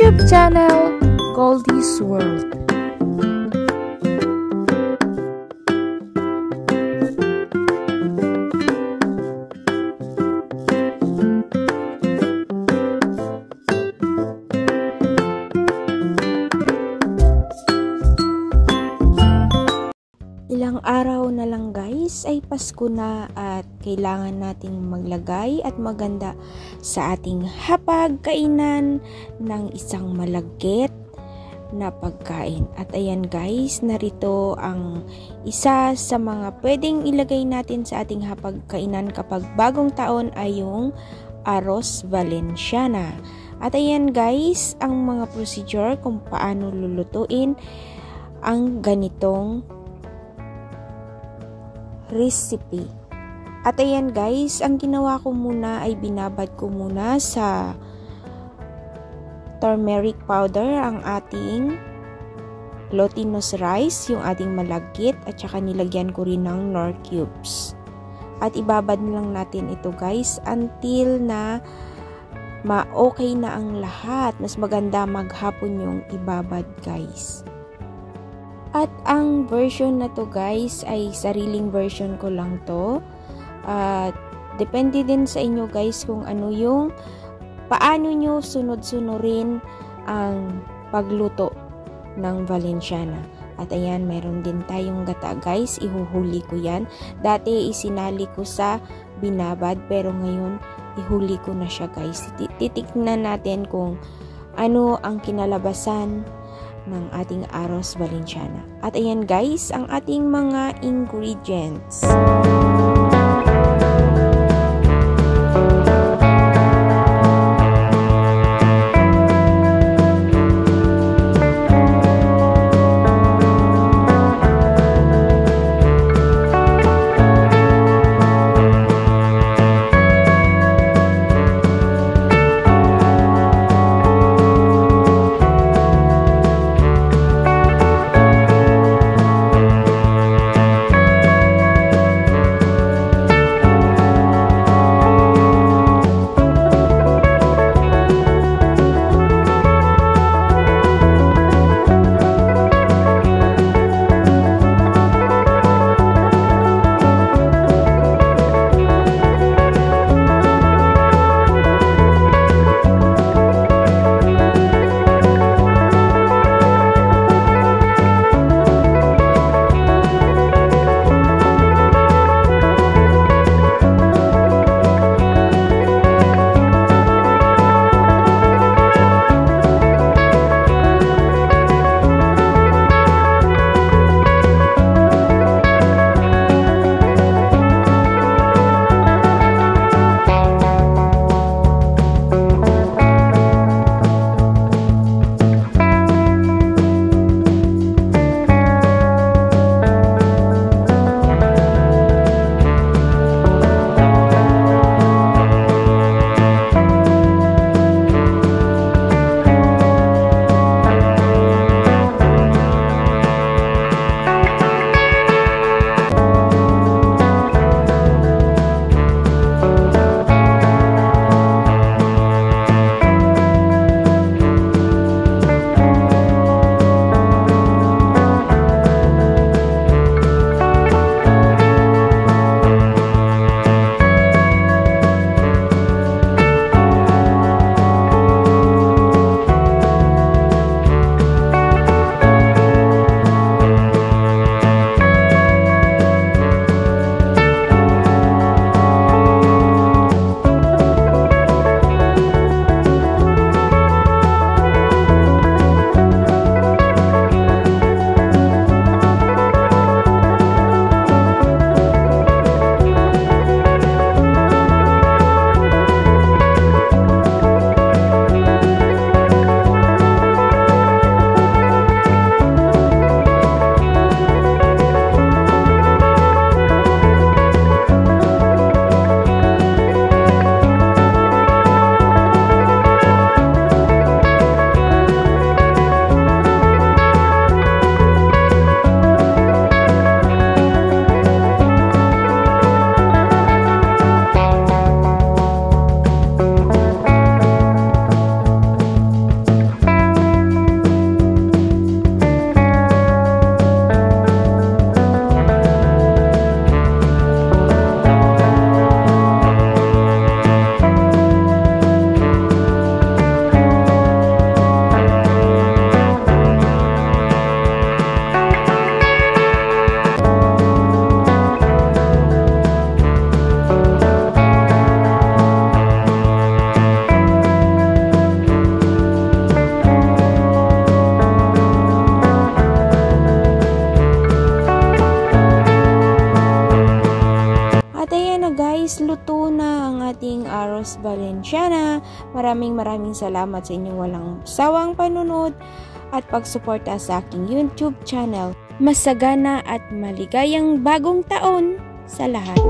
YouTube channel, Goldie's World. Ilang araw na lang guys ay Pasko na at kailangan nating maglagay at maganda sa ating hapagkainan ng isang malagkit na pagkain. At ayan guys, narito ang isa sa mga pwedeng ilagay natin sa ating hapagkainan kapag bagong taon ay yung arroz valenciana. At ayan guys, ang mga procedure kung paano lulutuin ang ganitong recipe. At ayan guys, ang ginawa ko muna ay binabad ko muna sa turmeric powder ang ating glutinous rice, yung ating malagkit, at saka nilagyan ko rin ng Knorr cubes. At ibabad lang natin ito guys until na ma-okay na ang lahat. Mas maganda maghapon yung ibabad guys. At ang version na to guys ay sariling version ko lang to. At depende din sa inyo guys kung ano yung paano nyo sunod-sunurin ang pagluto ng valenciana. At ayan, meron din tayong gata guys. Ihuhuli ko yan. Dati isinali ko sa binabad pero ngayon ihuli ko na siya guys. Titiknan natin kung ano ang kinalabasan ng ating arroz valenciana. At ayan guys, ang ating mga ingredients. guys, luto na ang ating arroz valenciana. Maraming salamat sa inyong walang sawang panunod at pagsuporta sa aking YouTube channel. Masagana at maligayang bagong taon sa lahat.